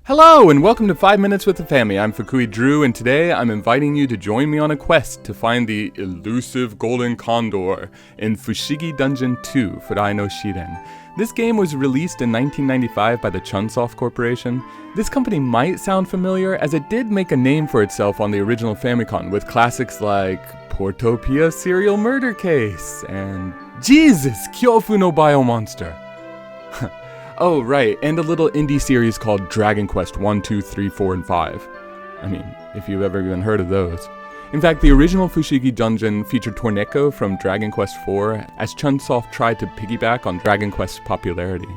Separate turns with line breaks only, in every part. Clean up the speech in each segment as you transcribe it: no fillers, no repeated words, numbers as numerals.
Hello and welcome to 5 Minutes with the Family. I'm Fukui Drew and today I'm inviting you to join me on a quest to find the elusive golden condor in Fushigi Dungeon 2, Furai no Shiren. This game was released in 1995 by the Chunsoft Corporation. This company might sound familiar as it did make a name for itself on the original Famicom with classics like Portopia Serial Murder Case and Jesus, Kyofu no Biomonster. Oh, right, and a little indie series called Dragon Quest 1, 2, 3, 4, and 5. I mean, if you've ever even heard of those. In fact, the original Fushigi Dungeon featured Torneko from Dragon Quest 4, as Chunsoft tried to piggyback on Dragon Quest's popularity.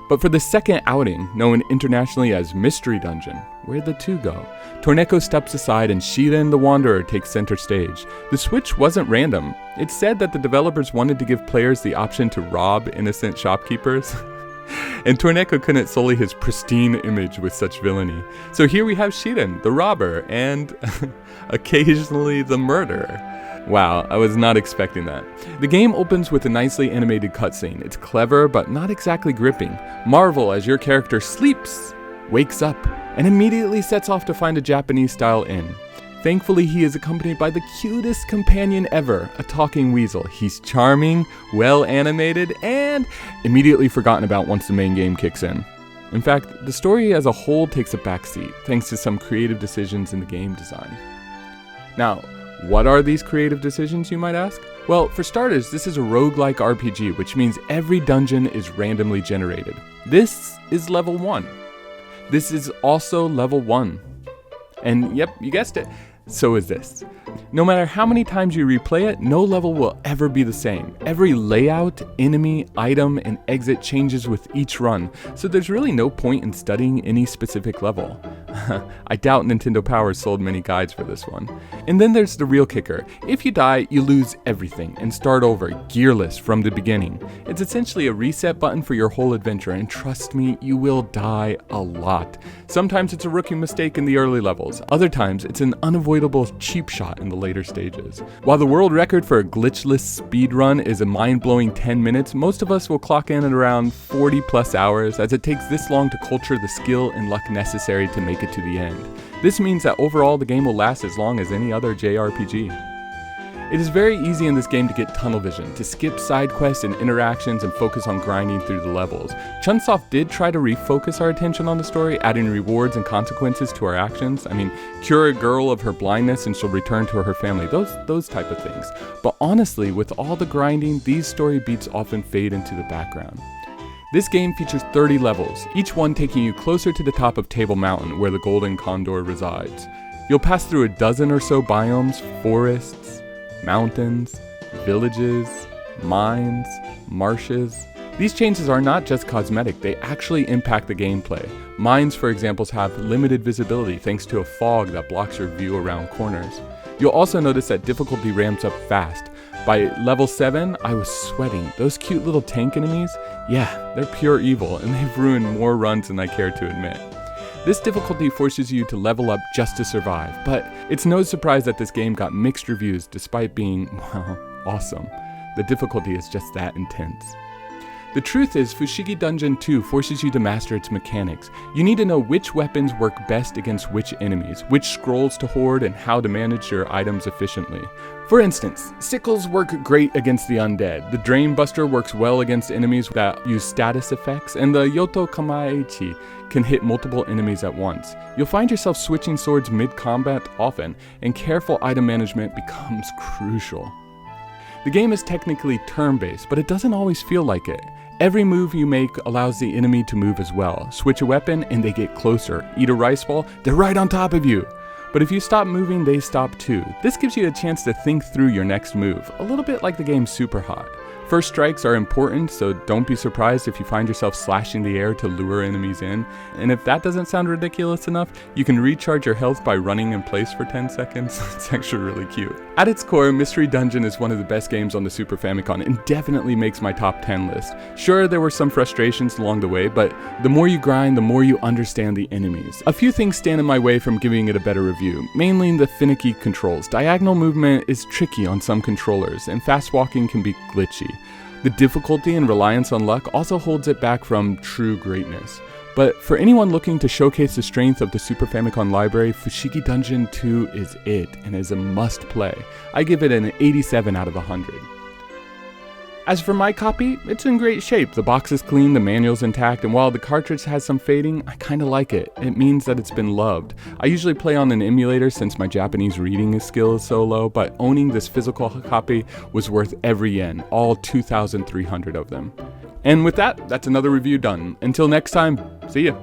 But for the second outing, known internationally as Mystery Dungeon, where'd the two go? Torneko steps aside and Shiren the Wanderer takes center stage. The switch wasn't random. It's said that the developers wanted to give players the option to rob innocent shopkeepers. And Torneko couldn't sully his pristine image with such villainy. So here we have Shiren, the robber, and occasionally the murderer. Wow, I was not expecting that. The game opens with a nicely animated cutscene. It's clever, but not exactly gripping. Marvel as your character sleeps, wakes up, and immediately sets off to find a Japanese-style inn. Thankfully, he is accompanied by the cutest companion ever, a talking weasel. He's charming, well-animated, and immediately forgotten about once the main game kicks in. In fact, the story as a whole takes a backseat, thanks to some creative decisions in the game design. Now, what are these creative decisions, you might ask? Well, for starters, this is a roguelike RPG, which means every dungeon is randomly generated. This is level 1. This is also level 1. And yep, you guessed it, so is this. No matter how many times you replay it, no level will ever be the same. Every layout, enemy, item, and exit changes with each run, so there's really no point in studying any specific level. I doubt Nintendo Power sold many guides for this one. And then there's the real kicker. If you die, you lose everything and start over, gearless from the beginning. It's essentially a reset button for your whole adventure, and trust me, you will die a lot. Sometimes it's a rookie mistake in the early levels. Other times, it's an unavoidable cheap shot in the later stages. While the world record for a glitchless speedrun is a mind-blowing 10 minutes, most of us will clock in at around 40 plus hours, as it takes this long to culture the skill and luck necessary to make it to the end. This means that overall the game will last as long as any other JRPG. It is very easy in this game to get tunnel vision, to skip side quests and interactions and focus on grinding through the levels. Chunsoft did try to refocus our attention on the story, adding rewards and consequences to our actions. I mean, cure a girl of her blindness and she'll return to her family, those type of things. But honestly, with all the grinding, these story beats often fade into the background. This game features 30 levels, each one taking you closer to the top of Table Mountain, where the Golden Condor resides. You'll pass through a dozen or so biomes, forests, mountains, villages, mines, marshes. These changes are not just cosmetic, they actually impact the gameplay. Mines, for example, have limited visibility thanks to a fog that blocks your view around corners. You'll also notice that difficulty ramps up fast. By level 7, I was sweating. Those cute little tank enemies, yeah, they're pure evil, and they've ruined more runs than I care to admit. This difficulty forces you to level up just to survive, but it's no surprise that this game got mixed reviews despite being, well, awesome. The difficulty is just that intense. The truth is, Fushigi Dungeon 2 forces you to master its mechanics. You need to know which weapons work best against which enemies, which scrolls to hoard, and how to manage your items efficiently. For instance, sickles work great against the undead, the Drain Buster works well against enemies that use status effects, and the Yoto Kamaichi can hit multiple enemies at once. You'll find yourself switching swords mid-combat often, and careful item management becomes crucial. The game is technically turn-based, but it doesn't always feel like it. Every move you make allows the enemy to move as well. Switch a weapon and they get closer. Eat a rice ball, they're right on top of you. But if you stop moving, they stop too. This gives you a chance to think through your next move, a little bit like the game Super Hot. First strikes are important, so don't be surprised if you find yourself slashing the air to lure enemies in. And if that doesn't sound ridiculous enough, you can recharge your health by running in place for 10 seconds. It's actually really cute. At its core, Mystery Dungeon is one of the best games on the Super Famicom and definitely makes my top 10 list. Sure, there were some frustrations along the way, but the more you grind, the more you understand the enemies. A few things stand in my way from giving it a better review, mainly the finicky controls. Diagonal movement is tricky on some controllers, and fast walking can be glitchy. The difficulty and reliance on luck also holds it back from true greatness. But for anyone looking to showcase the strength of the Super Famicom library, Fushigi Dungeon 2 is it, and is a must play. I give it an 87 out of 100. As for my copy, it's in great shape. The box is clean, the manual's intact, and while the cartridge has some fading, I kinda like it. It means that it's been loved. I usually play on an emulator since my Japanese reading skill is so low, but owning this physical copy was worth every yen, all 2,300 of them. And with that, that's another review done. Until next time, see ya!